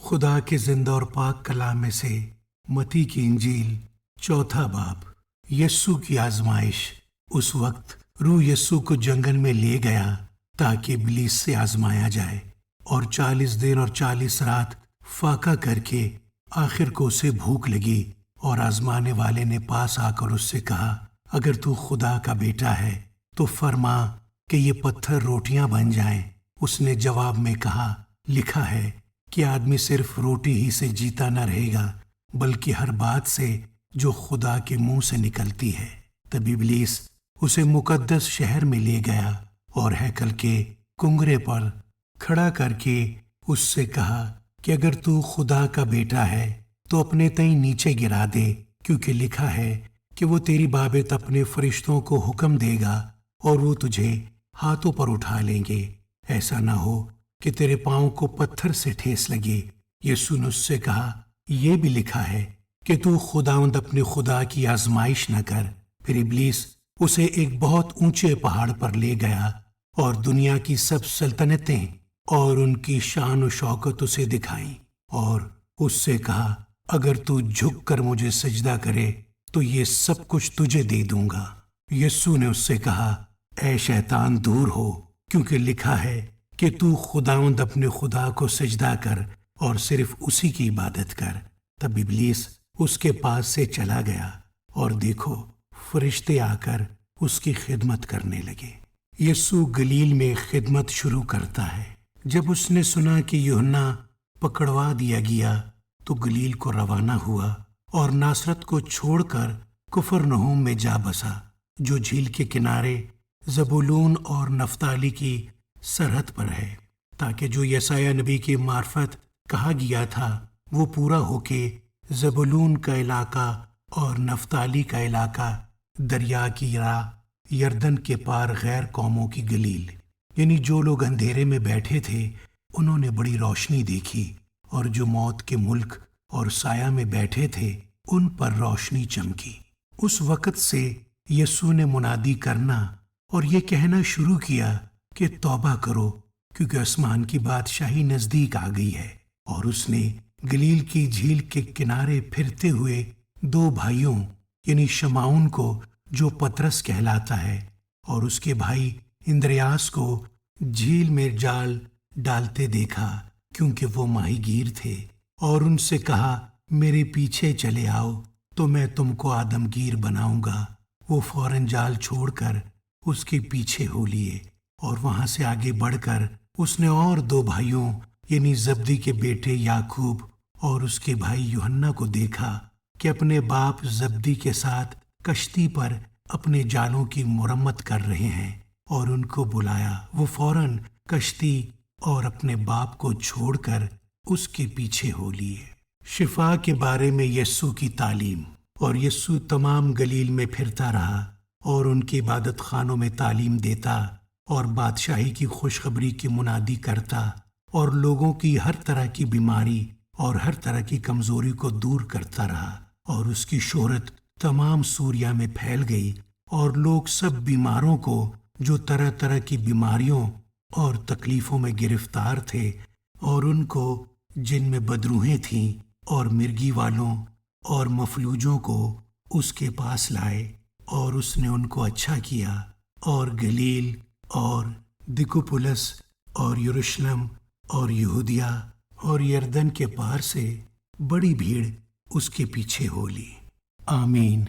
خدا کے زندہ اور پاک کلام میں سے متی کی انجیل چوتھا باب۔ یسوع کی آزمائش۔ اس وقت روح یسوع کو جنگل میں لے گیا تاکہ ابلیس سے آزمایا جائے، اور 40 دن اور 40 رات فاقہ کر کے آخر کو اسے بھوک لگی، اور آزمانے والے نے پاس آ کر اس سے کہا، اگر تو خدا کا بیٹا ہے تو فرما کہ یہ پتھر روٹیاں بن جائیں۔ اس نے جواب میں کہا، لکھا ہے کہ آدمی صرف روٹی ہی سے جیتا نہ رہے گا بلکہ ہر بات سے جو خدا کے منہ سے نکلتی ہے۔ تب ابلیس اسے مقدس شہر میں لے گیا اور ہیکل کے کنگرے پر کھڑا کر کے اس سے کہا کہ اگر تو خدا کا بیٹا ہے تو اپنے تئیں نیچے گرا دے، کیونکہ لکھا ہے کہ وہ تیری بابت اپنے فرشتوں کو حکم دے گا اور وہ تجھے ہاتھوں پر اٹھا لیں گے، ایسا نہ ہو کہ تیرے پاؤں کو پتھر سے ٹھیس لگے۔ یسوع نے اس سے کہا، یہ بھی لکھا ہے کہ تو خداوند اپنے خدا کی آزمائش نہ کر۔ پھر ابلیس اسے ایک بہت اونچے پہاڑ پر لے گیا اور دنیا کی سب سلطنتیں اور ان کی شان و شوکت اسے دکھائیں، اور اس سے کہا، اگر تو جھک کر مجھے سجدہ کرے تو یہ سب کچھ تجھے دے دوں گا۔ یسوع نے اس سے کہا، اے شیطان دور ہو، کیونکہ لکھا ہے کہ تو خداوند اپنے خدا کو سجدہ کر اور صرف اسی کی عبادت کر۔ تب ابلیس اس کے پاس سے چلا گیا، اور دیکھو فرشتے آ کر اس کی خدمت کرنے لگے۔ یسوع گلیل میں خدمت شروع کرتا ہے۔ جب اس نے سنا کہ یوحنا پکڑوا دیا گیا تو گلیل کو روانہ ہوا اور ناصرت کو چھوڑ کر کفرنہوم میں جا بسا، جو جھیل کے کنارے زبولون اور نفتالی کی سرحد پر ہے، تاکہ جو یسایہ نبی کی معرفت کہا گیا تھا وہ پورا ہو کے زبولون کا علاقہ اور نفتالی کا علاقہ دریا کی راہ یردن کے پار غیر قوموں کی گلیل، یعنی جو لوگ اندھیرے میں بیٹھے تھے انہوں نے بڑی روشنی دیکھی، اور جو موت کے ملک اور سایہ میں بیٹھے تھے ان پر روشنی چمکی۔ اس وقت سے یسوع نے منادی کرنا اور یہ کہنا شروع کیا کہ توبہ کرو، کیونکہ آسمان کی بادشاہی نزدیک آ گئی ہے۔ اور اس نے گلیل کی جھیل کے کنارے پھرتے ہوئے 2 بھائیوں یعنی شمعون کو، جو پطرس کہلاتا ہے، اور اس کے بھائی اندریاس کو جھیل میں جال ڈالتے دیکھا، کیونکہ وہ ماہی گیر تھے، اور ان سے کہا، میرے پیچھے چلے آؤ تو میں تم کو آدمگیر بناؤں گا۔ وہ فوراً جال چھوڑ کر اس کے پیچھے ہو لیے، اور وہاں سے آگے بڑھ کر اس نے اور 2 بھائیوں یعنی زبدی کے بیٹے یعقوب اور اس کے بھائی یوحنا کو دیکھا کہ اپنے باپ زبدی کے ساتھ کشتی پر اپنے جالوں کی مرمت کر رہے ہیں، اور ان کو بلایا۔ وہ فوراً کشتی اور اپنے باپ کو چھوڑ کر اس کے پیچھے ہو لیے۔ شفا کے بارے میں یسوع کی تعلیم۔ اور یسوع تمام گلیل میں پھرتا رہا اور ان کی عبادت خانوں میں تعلیم دیتا اور بادشاہی کی خوشخبری کی منادی کرتا، اور لوگوں کی ہر طرح کی بیماری اور ہر طرح کی کمزوری کو دور کرتا رہا، اور اس کی شہرت تمام سوریا میں پھیل گئی، اور لوگ سب بیماروں کو جو طرح طرح کی بیماریوں اور تکلیفوں میں گرفتار تھے، اور ان کو جن میں بدروہیں تھیں اور مرگی والوں اور مفلوجوں کو اس کے پاس لائے، اور اس نے ان کو اچھا کیا۔ اور گلیل اور دکوپولس اور یروشلم اور یہودیا اور یردن کے پار سے بڑی بھیڑ اس کے پیچھے ہو لی۔ آمین۔